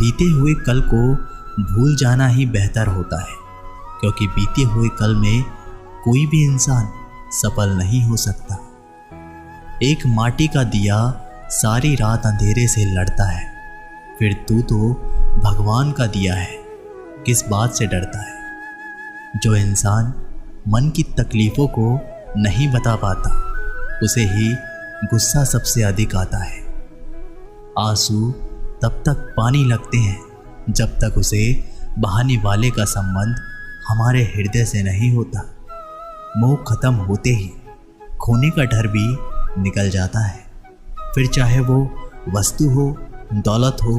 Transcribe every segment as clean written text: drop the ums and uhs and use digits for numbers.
बीते हुए कल को भूल जाना ही बेहतर होता है, क्योंकि बीते हुए कल में कोई भी इंसान सफल नहीं हो सकता। एक माटी का दिया सारी रात अंधेरे से लड़ता है, फिर तू तो भगवान का दिया है, किस बात से डरता है। जो इंसान मन की तकलीफ़ों को नहीं बता पाता, उसे ही गुस्सा सबसे अधिक आता है। आंसू तब तक पानी लगते हैं जब तक उसे बहाने वाले का संबंध हमारे हृदय से नहीं होता। मोह खत्म होते ही खोने का डर भी निकल जाता है, फिर चाहे वो वस्तु हो, दौलत हो,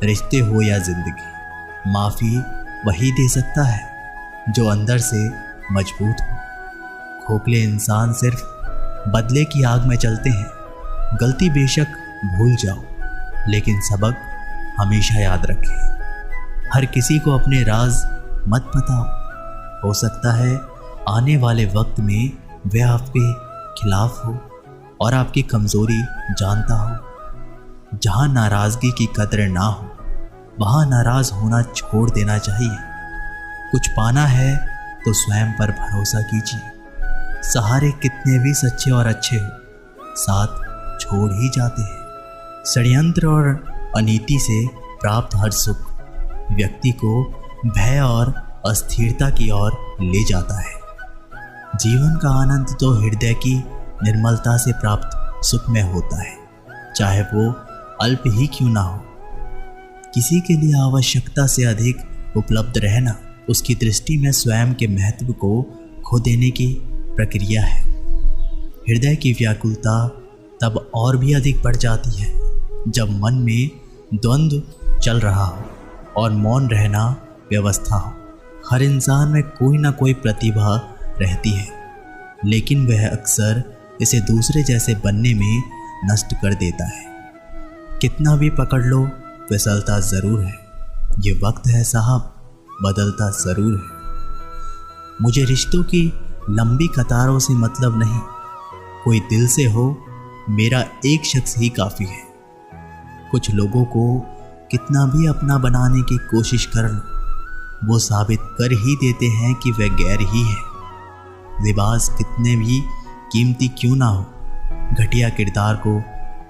रिश्ते हो या जिंदगी। माफ़ी वही दे सकता है जो अंदर से मजबूत हो। खोखले इंसान सिर्फ बदले की आग में चलते हैं। गलती बेशक भूल जाओ, लेकिन सबक हमेशा याद रखें। हर किसी को अपने राज मत बताओ, हो सकता है आने वाले वक्त में वह आपके खिलाफ हो और आपकी कमज़ोरी जानता हो। जहाँ नाराज़गी की कदर ना हो, वहाँ नाराज़ होना छोड़ देना चाहिए। कुछ पाना है तो स्वयं पर भरोसा कीजिए। सहारे कितने भी सच्चे और अच्छे हो, साथ छोड़ ही जाते हैं। षड्यंत्र और अनीति से प्राप्त हर सुख व्यक्ति को भय और अस्थिरता की ओर ले जाता है। जीवन का आनंद तो हृदय की निर्मलता से प्राप्त सुख में होता है, चाहे वो अल्प ही क्यों ना हो। किसी के लिए आवश्यकता से अधिक उपलब्ध रहना उसकी दृष्टि में स्वयं के महत्व को खो देने की प्रक्रिया है। हृदय की व्याकुलता तब और भी अधिक बढ़ जाती है जब मन में द्वंद्व चल रहा हो और मौन रहना व्यवस्था हो। हर इंसान में कोई ना कोई प्रतिभा रहती है, लेकिन वह अक्सर इसे दूसरे जैसे बनने में नष्ट कर देता है। कितना भी पकड़ लो, फिसलता ज़रूर है। ये वक्त है साहब, बदलता ज़रूर है। मुझे रिश्तों की लंबी कतारों से मतलब नहीं, कोई दिल से हो, मेरा एक शख्स ही काफ़ी है। कुछ लोगों को कितना भी अपना बनाने की कोशिश कर लो, वो साबित कर ही देते हैं कि वह गैर ही है। लिबास कितने भी कीमती क्यों ना हो, घटिया किरदार को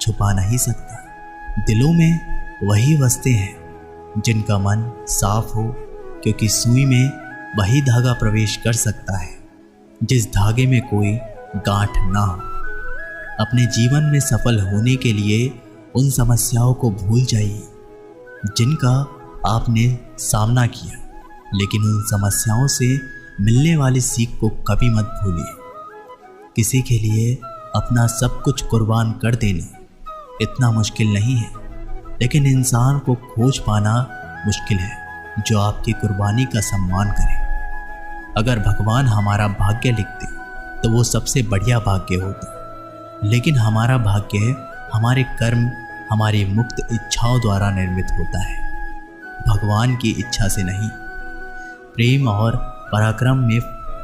छुपा नहीं सकता। दिलों में वही बसते हैं जिनका मन साफ हो, क्योंकि सुई में वही धागा प्रवेश कर सकता है जिस धागे में कोई गांठ ना हो। अपने जीवन में सफल होने के लिए उन समस्याओं को भूल जाइए जिनका आपने सामना किया, लेकिन उन समस्याओं से मिलने वाली सीख को कभी मत भूलिए। किसी के लिए अपना सब कुछ कुर्बान कर देना इतना मुश्किल नहीं है, लेकिन इंसान को खोज पाना मुश्किल है जो आपकी कुर्बानी का सम्मान करे। अगर भगवान हमारा भाग्य लिखते तो वो सबसे बढ़िया भाग्य होता, लेकिन हमारा भाग्य हमारे कर्म, हमारी मुक्त इच्छाओं द्वारा निर्मित होता है, भगवान की इच्छा से नहीं। प्रेम और पराक्रम में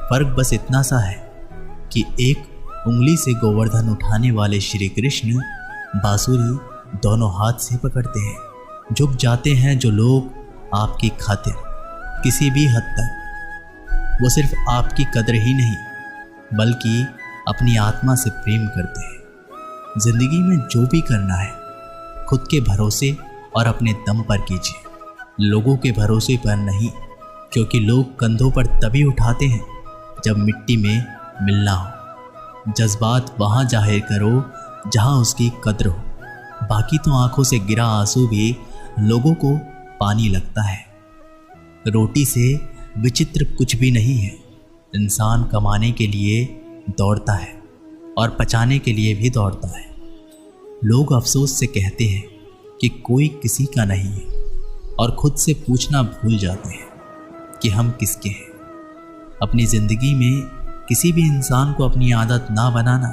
फर्क बस इतना सा है कि एक उंगली से गोवर्धन उठाने वाले श्री कृष्ण बांसुरी दोनों हाथ से पकड़ते हैं। झुक जाते हैं जो लोग आपकी खातिर किसी भी हद तक। वो सिर्फ आपकी कदर ही नहीं, बल्कि अपनी आत्मा से प्रेम करते हैं। जिंदगी में जो भी करना है, खुद के भरोसे और अपने दम पर कीजिए, लोगों के भरोसे पर नहीं, क्योंकि लोग कंधों पर तभी उठाते हैं जब मिट्टी में मिलना हो। जज्बात वहाँ जाहिर करो जहाँ उसकी कद्र हो, बाकी तो आंखों से गिरा आंसू भी लोगों को पानी लगता है। रोटी से विचित्र कुछ भी नहीं है। इंसान कमाने के लिए दौड़ता है और पचाने के लिए भी दौड़ता है। लोग अफसोस से कहते हैं कि कोई किसी का नहीं है, और खुद से पूछना भूल जाते हैं कि हम किसके हैं। अपनी ज़िंदगी में किसी भी इंसान को अपनी आदत ना बनाना,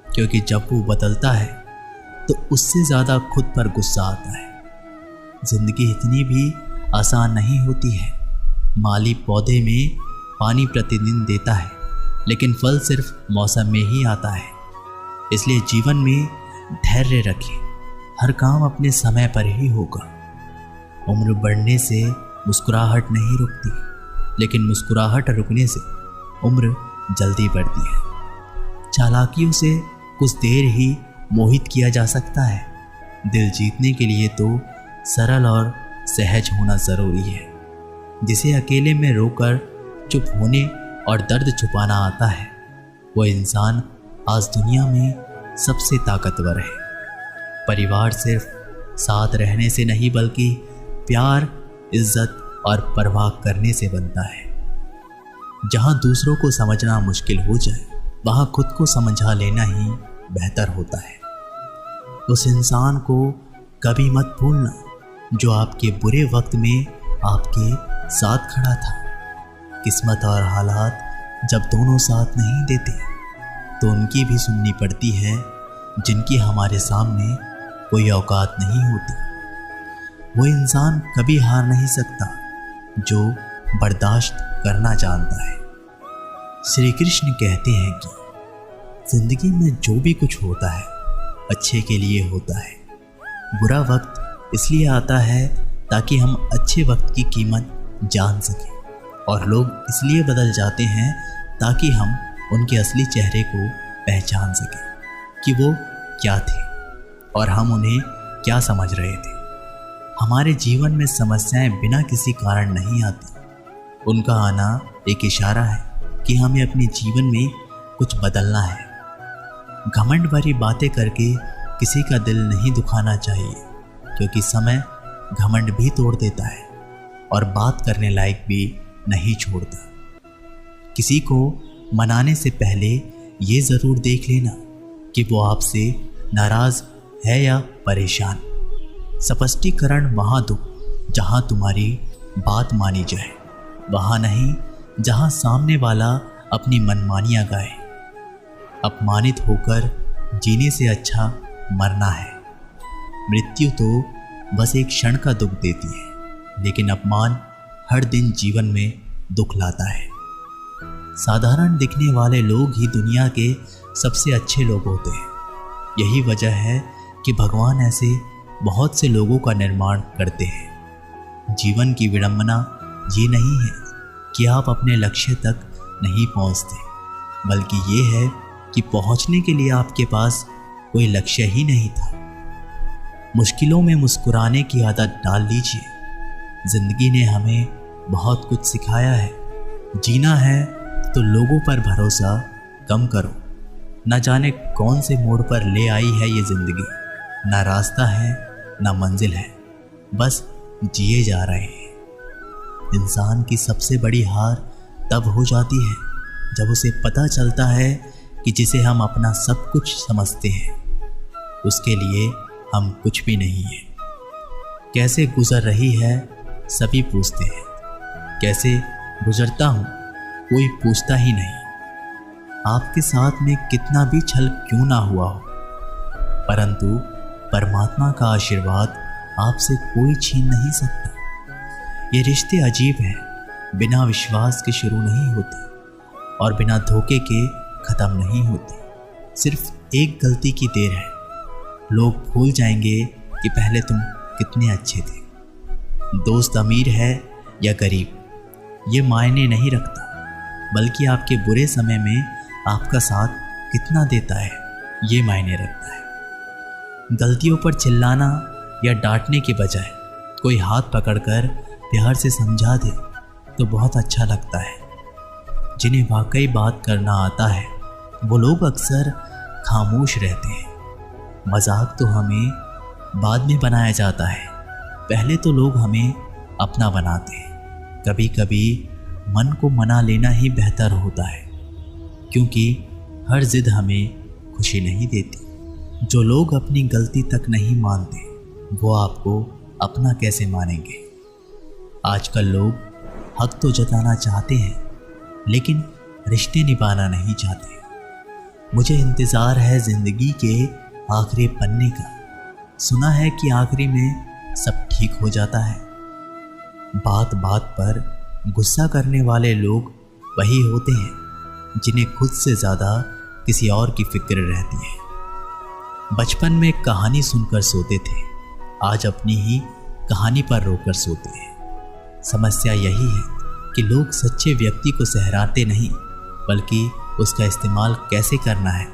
क्योंकि जब वो बदलता है तो उससे ज़्यादा खुद पर गुस्सा आता है। ज़िंदगी इतनी भी आसान नहीं होती है। माली पौधे में पानी प्रतिदिन देता है, लेकिन फल सिर्फ मौसम में ही आता है। इसलिए जीवन में धैर्य रखें, हर काम अपने समय पर ही होगा। उम्र बढ़ने से मुस्कुराहट नहीं रुकती, लेकिन मुस्कुराहट रुकने से उम्र जल्दी बढ़ती है। चालाकियों से कुछ देर ही मोहित किया जा सकता है। दिल जीतने के लिए तो सरल और सहज होना ज़रूरी है। जिसे अकेले में रोकर चुप होने और दर्द छुपाना आता है, वो इंसान आज दुनिया में सबसे ताकतवर है। परिवार सिर्फ साथ रहने से नहीं, बल्कि प्यार, इज्जत और परवाह करने से बनता है। जहाँ दूसरों को समझना मुश्किल हो जाए, वहाँ खुद को समझा लेना ही बेहतर होता है। उस इंसान को कभी मत भूलना जो आपके बुरे वक्त में आपके साथ खड़ा था। किस्मत और हालात जब दोनों साथ नहीं देते, तो उनकी भी सुननी पड़ती है जिनकी हमारे सामने कोई औकात नहीं होती। वो इंसान कभी हार नहीं सकता जो बर्दाश्त करना जानता है। श्री कृष्ण कहते हैं कि जिंदगी में जो भी कुछ होता है अच्छे के लिए होता है। बुरा वक्त इसलिए आता है ताकि हम अच्छे वक्त की कीमत जान सकें, और लोग इसलिए बदल जाते हैं ताकि हम उनके असली चेहरे को पहचान सकें कि वो क्या थे और हम उन्हें क्या समझ रहे थे। हमारे जीवन में समस्याएं बिना किसी कारण नहीं आती। उनका आना एक इशारा है कि हमें अपने जीवन में कुछ बदलना है। घमंड भरी बातें करके किसी का दिल नहीं दुखाना चाहिए, क्योंकि समय घमंड भी तोड़ देता है और बात करने लायक भी नहीं छोड़ता। किसी को मनाने से पहले ये ज़रूर देख लेना कि वो आपसे नाराज़ है या परेशान। स्पष्टीकरण वहाँ दो जहाँ तुम्हारी बात मानी जाए, वहाँ नहीं जहाँ सामने वाला अपनी मनमानियाँ गाए। अपमानित होकर जीने से अच्छा मरना है। मृत्यु तो बस एक क्षण का दुख देती है, लेकिन अपमान हर दिन जीवन में दुख लाता है। साधारण दिखने वाले लोग ही दुनिया के सबसे अच्छे लोग होते हैं। यही वजह है कि भगवान ऐसे बहुत से लोगों का निर्माण करते हैं। जीवन की विडंबना ये नहीं है कि आप अपने लक्ष्य तक नहीं पहुंचते, बल्कि ये है कि पहुंचने के लिए आपके पास कोई लक्ष्य ही नहीं था। मुश्किलों में मुस्कुराने की आदत डाल लीजिए। जिंदगी ने हमें बहुत कुछ सिखाया है। जीना है तो लोगों पर भरोसा कम करो। न जाने कौन से मोड़ पर ले आई है ये जिंदगी। ना रास्ता है ना मंजिल है, बस जिए जा रहे हैं। इंसान की सबसे बड़ी हार तब हो जाती है जब उसे पता चलता है कि जिसे हम अपना सब कुछ समझते हैं, उसके लिए हम कुछ भी नहीं है। कैसे गुजर रही है सभी पूछते हैं, कैसे गुजरता हूँ कोई पूछता ही नहीं। आपके साथ में कितना भी छल क्यों ना हुआ हो, परंतु परमात्मा का आशीर्वाद आपसे कोई छीन नहीं सकता। ये रिश्ते अजीब हैं, बिना विश्वास के शुरू नहीं होते और बिना धोखे के ख़त्म नहीं होते। सिर्फ एक गलती की देर है, लोग भूल जाएंगे कि पहले तुम कितने अच्छे थे। दोस्त अमीर है या गरीब ये मायने नहीं रखता, बल्कि आपके बुरे समय में आपका साथ कितना देता है ये मायने रखता है। गलतियों पर चिल्लाना या डांटने के बजाय कोई हाथ पकड़कर प्यार से समझा दे तो बहुत अच्छा लगता है। जिन्हें वाकई बात करना आता है वो लोग अक्सर खामोश रहते हैं। मजाक तो हमें बाद में बनाया जाता है, पहले तो लोग हमें अपना बनाते हैं। कभी कभी मन को मना लेना ही बेहतर होता है, क्योंकि हर जिद हमें खुशी नहीं देती। जो लोग अपनी गलती तक नहीं मानते वो आपको अपना कैसे मानेंगे। आजकल लोग हक तो जताना चाहते हैं, लेकिन रिश्ते निभाना नहीं चाहते। मुझे इंतज़ार है ज़िंदगी के आखिरी पन्ने का। सुना है कि आखिरी में सब ठीक हो जाता है। बात बात पर गुस्सा करने वाले लोग वही होते हैं जिन्हें खुद से ज़्यादा किसी और की फिक्र रहती है। बचपन में कहानी सुनकर सोते थे, आज अपनी ही कहानी पर रोकर सोते हैं। समस्या यही है कि लोग सच्चे व्यक्ति को सहराते नहीं, बल्कि उसका इस्तेमाल कैसे करना है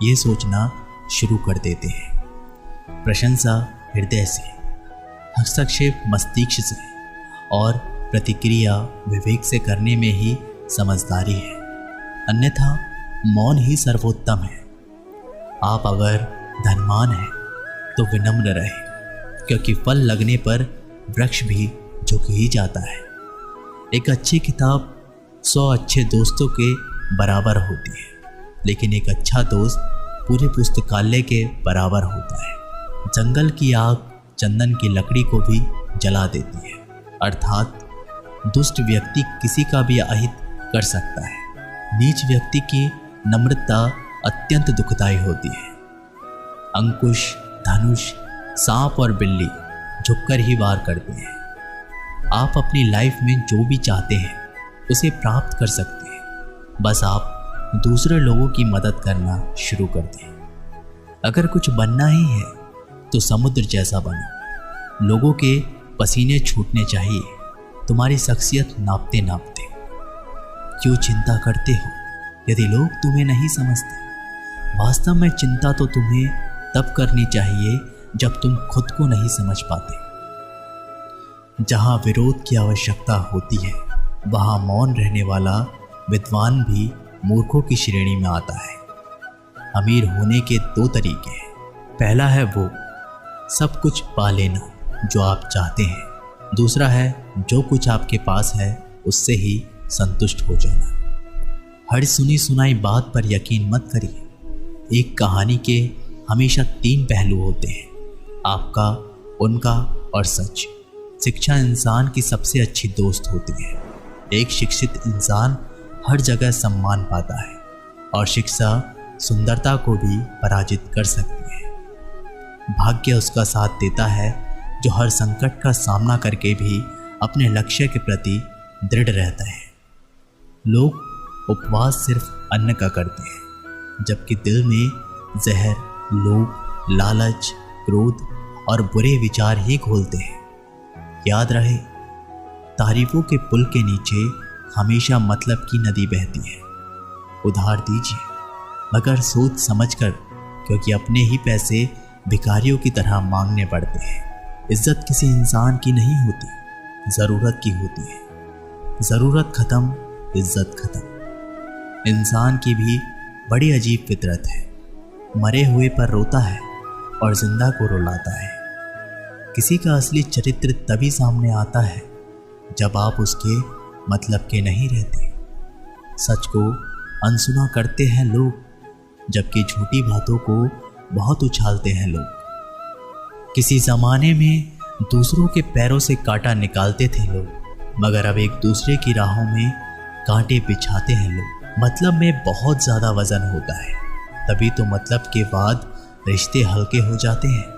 ये सोचना शुरू कर देते हैं। प्रशंसा हृदय से, हस्तक्षेप मस्तिष्क से और प्रतिक्रिया विवेक से करने में ही समझदारी है, अन्यथा मौन ही सर्वोत्तम है। आप अगर धनवान हैं तो विनम्र रहे, क्योंकि फल लगने पर वृक्ष भी झुक ही जाता है। एक अच्छी किताब 100 अच्छे दोस्तों के बराबर होती है, लेकिन एक अच्छा दोस्त पूरे पुस्तकालय के बराबर होता है। जंगल की आग चंदन की लकड़ी को भी जला देती है, अर्थात दुष्ट व्यक्ति किसी का भी अहित कर सकता है। नीच व्यक्ति की नम्रता अत्यंत दुखदायी होती है। अंकुश, धनुष, सांप और बिल्ली झुककर ही वार करते हैं। आप अपनी लाइफ में जो भी चाहते हैं उसे प्राप्त कर सकते हैं, बस आप दूसरे लोगों की मदद करना शुरू कर दें। अगर कुछ बनना ही है तो समुद्र जैसा बनो। लोगों के पसीने छूटने चाहिए तुम्हारी शख्सियत नापते नापते। क्यों चिंता करते हो यदि लोग तुम्हें नहीं समझते? वास्तव में चिंता तो तुम्हें तब करनी चाहिए जब तुम खुद को नहीं समझ पाते। जहाँ विरोध की आवश्यकता होती है वहाँ मौन रहने वाला विद्वान भी मूर्खों की श्रेणी में आता है। अमीर होने के 2 तरीके हैं। पहला है वो सब कुछ पा लेना जो आप चाहते हैं, दूसरा है जो कुछ आपके पास है उससे ही संतुष्ट हो जाना। हर सुनी सुनाई बात पर यकीन मत करिए। एक कहानी के हमेशा 3 पहलू होते हैं, आपका, उनका और सच। शिक्षा इंसान की सबसे अच्छी दोस्त होती है। एक शिक्षित इंसान हर जगह सम्मान पाता है और शिक्षा सुंदरता को भी पराजित कर सकती है। भाग्य उसका साथ देता है जो हर संकट का सामना करके भी अपने लक्ष्य के प्रति दृढ़ रहता है। लोग उपवास सिर्फ अन्न का करते हैं, जबकि दिल में जहर, लोभ, लालच, क्रोध और बुरे विचार ही घोलते हैं। याद रहे, तारीफों के पुल के नीचे हमेशा मतलब की नदी बहती है। उधार दीजिए मगर सोच समझकर, क्योंकि अपने ही पैसे भिखारियों की तरह मांगने पड़ते हैं। इज्जत किसी इंसान की नहीं होती, ज़रूरत की होती है। ज़रूरत खत्म, इज्जत खत्म। इंसान की भी बड़ी अजीब फितरत है। मरे हुए पर रोता है और जिंदा को रुलाता है। किसी का असली चरित्र तभी सामने आता है जब आप उसके मतलब के नहीं रहते। सच को अनसुना करते हैं लोग, जबकि झूठी बातों को बहुत उछालते हैं लोग। किसी ज़माने में दूसरों के पैरों से कांटा निकालते थे लोग, मगर अब एक दूसरे की राहों में कांटे बिछाते हैं लोग। मतलब में बहुत ज़्यादा वजन होता है, तभी तो मतलब के बाद रिश्ते हल्के हो जाते हैं।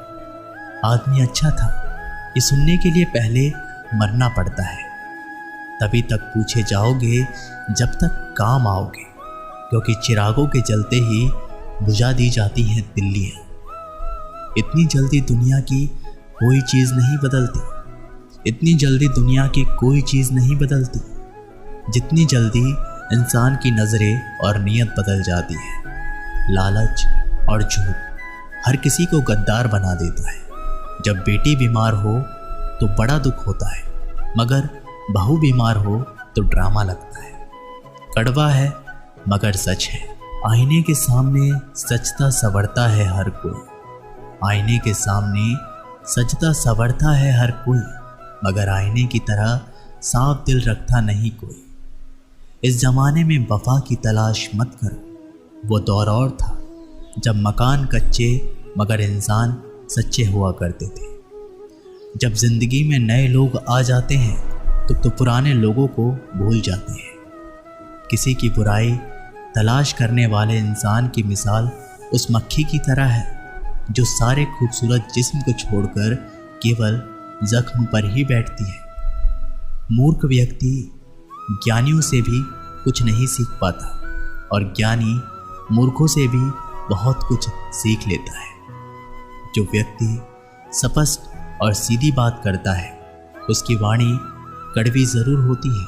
आदमी अच्छा था ये सुनने के लिए पहले मरना पड़ता है, तभी तक पूछे जाओगे जब तक काम आओगे, क्योंकि चिरागों के जलते ही बुझा दी जाती हैं दिल्लियाँ। इतनी जल्दी दुनिया की कोई चीज़ नहीं बदलती, इतनी जल्दी दुनिया की कोई चीज़ नहीं बदलती जितनी जल्दी इंसान की नज़रें और नीयत बदल जाती है। लालच और झूठ हर किसी को गद्दार बना देता है। जब बेटी बीमार हो तो बड़ा दुख होता है, मगर बहू बीमार हो तो ड्रामा लगता है। कड़वा है मगर सच है। आईने के सामने सजता संवरता है हर कोई। आईने के सामने सजता संवरता है हर कोई, मगर आईने की तरह साफ दिल रखता नहीं कोई। इस जमाने में वफा की तलाश मत करो। वो दौर और था जब मकान कच्चे मगर इंसान सच्चे हुआ करते थे। जब जिंदगी में नए लोग आ जाते हैं तो पुराने लोगों को भूल जाते हैं। किसी की बुराई तलाश करने वाले इंसान की मिसाल उस मक्खी की तरह है जो सारे खूबसूरत जिस्म को छोड़कर केवल जख्म पर ही बैठती है। मूर्ख व्यक्ति ज्ञानियों से भी कुछ नहीं सीख पाता और ज्ञानी मूर्खों से भी बहुत कुछ सीख लेता है। जो व्यक्ति स्पष्ट और सीधी बात करता है। उसकी वाणी कड़वी जरूर होती है,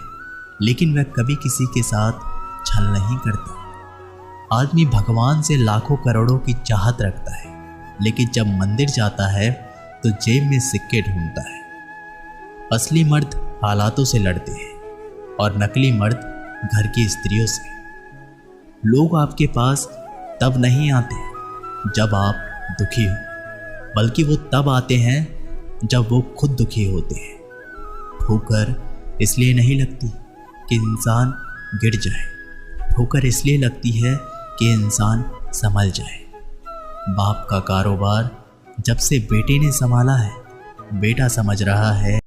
लेकिन वह कभी किसी के साथ छल नहीं करता। आदमी भगवान से लाखों करोड़ों की चाहत रखता है, लेकिन जब मंदिर जाता है तो जेब में सिक्के ढूंढता है। असली मर्द हालातों से लड़ते हैं और नकली मर्द घर की स्त्रियों से। लोग आपके पास तब नहीं आते जब आप दुखी हो, बल्कि वो तब आते हैं जब वो खुद दुखी होते हैं। ठोकर इसलिए नहीं लगती कि इंसान गिर जाए, ठोकर इसलिए लगती है कि इंसान संभल जाए। बाप का कारोबार जब से बेटे ने संभाला है, बेटा समझ रहा है